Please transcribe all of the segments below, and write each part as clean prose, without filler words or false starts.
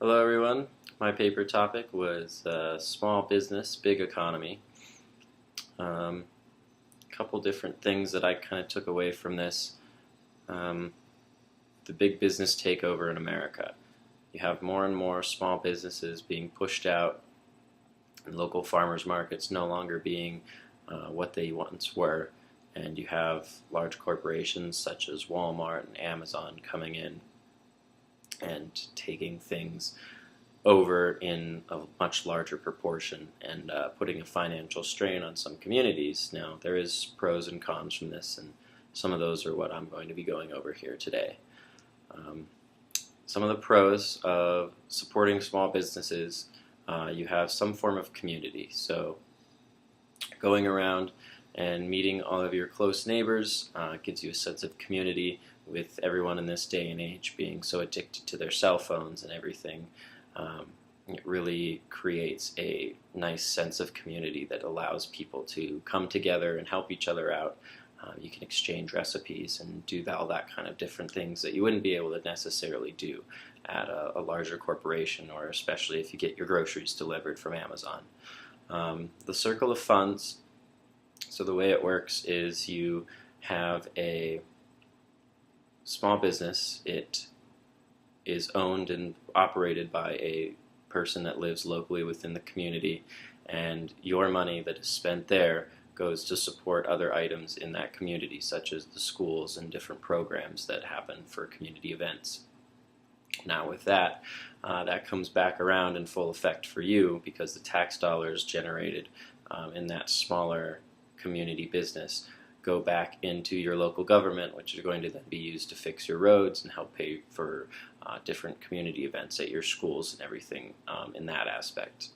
Hello everyone. My paper topic was small business, big economy. A couple different things that I kind of took away from this. Um, the big business takeover in America. You have more and more small businesses being pushed out, and local farmers markets no longer being what they once were. And you have large corporations such as Walmart and Amazon coming in and taking things over in a much larger proportion and putting a financial strain on some communities. Now, there is pros and cons from this, and some of those are what I'm going to be going over here today. Um, some of the pros of supporting small businesses, you have some form of community. So going around and meeting all of your close neighbors gives you a sense of community, with everyone in this day and age being so addicted to their cell phones and everything. It really creates a nice sense of community that allows people to come together and help each other out. You can exchange recipes and do all that kind of different things that you wouldn't be able to necessarily do at a larger corporation, or especially if you get your groceries delivered from Amazon. The circle of funds, so the way it works is you have a small business. It is owned and operated by a person that lives locally within the community, and your money that is spent there goes to support other items in that community, such as the schools and different programs that happen for community events. Now with that, that comes back around in full effect for you, because the tax dollars generated in that smaller community business go back into your local government, which is going to then be used to fix your roads and help pay for different community events at your schools and everything in that aspect.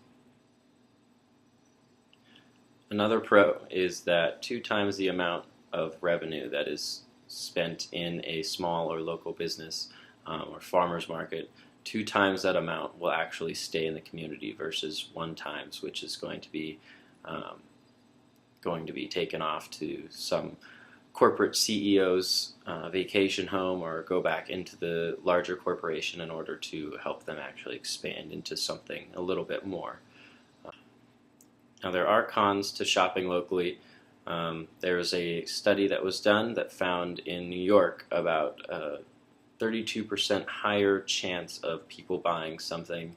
Another pro is that 2 times the amount of revenue that is spent in a small or local business or farmer's market, 2 times that amount will actually stay in the community versus 1 times, which is going to be taken off to some corporate CEO's vacation home, or go back into the larger corporation in order to help them actually expand into something a little bit more. Now, there are cons to shopping locally. There was a study that was done that found in New York about a 32% higher chance of people buying something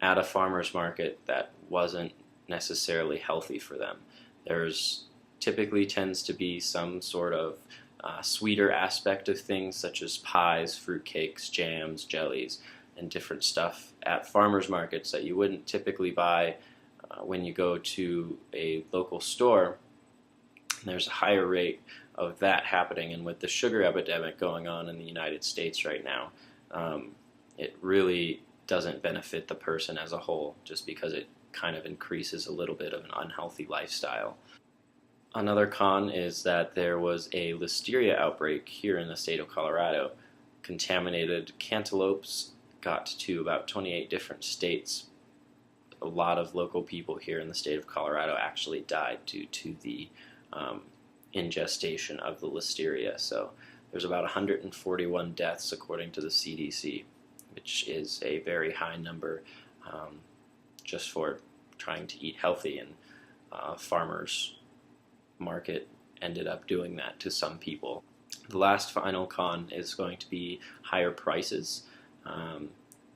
at a farmer's market that wasn't necessarily healthy for them. There's typically tends to be some sort of sweeter aspect of things, such as pies, fruitcakes, jams, jellies, and different stuff at farmers markets that you wouldn't typically buy when you go to a local store. There's a higher rate of that happening, and with the sugar epidemic going on in the United States right now, it really doesn't benefit the person as a whole, just because it kind of increases a little bit of an unhealthy lifestyle. Another con is that there was a listeria outbreak here in the state of Colorado. Contaminated cantaloupes got to about 28 different states. A lot of local people here in the state of Colorado actually died due to the ingestion of the listeria. So there's about 141 deaths according to the CDC, which is a very high number just for trying to eat healthy, and farmers market ended up doing that to some people. The last final con is going to be higher prices.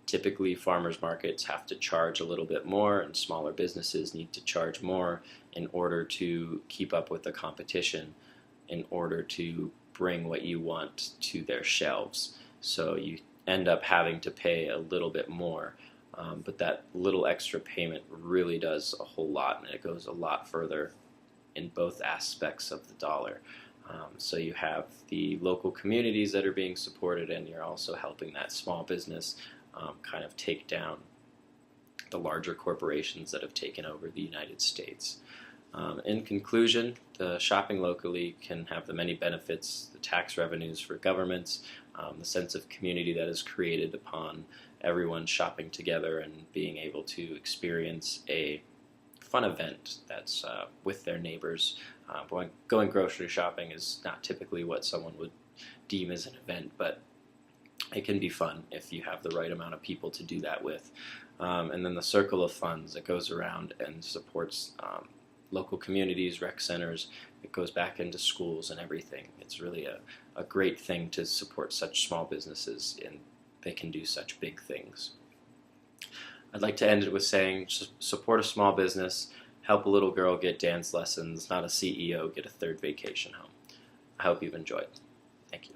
Typically, farmers markets have to charge a little bit more, and smaller businesses need to charge more in order to keep up with the competition, in order to bring what you want to their shelves. So you end up having to pay a little bit more, but that little extra payment really does a whole lot, and it goes a lot further in both aspects of the dollar. So you have the local communities that are being supported, and you're also helping that small business kind of take down the larger corporations that have taken over the United States. In conclusion, the shopping locally can have the many benefits: the tax revenues for governments, the sense of community that is created upon everyone shopping together and being able to experience a fun event that's with their neighbors. Going grocery shopping is not typically what someone would deem as an event, but it can be fun if you have the right amount of people to do that with. And then the circle of funds that goes around and supports local communities, rec centers. It goes back into schools and everything. It's really a great thing to support such small businesses, and they can do such big things. I'd like to end it with saying support a small business, help a little girl get dance lessons, not a CEO get a third vacation home. I hope you've enjoyed. Thank you.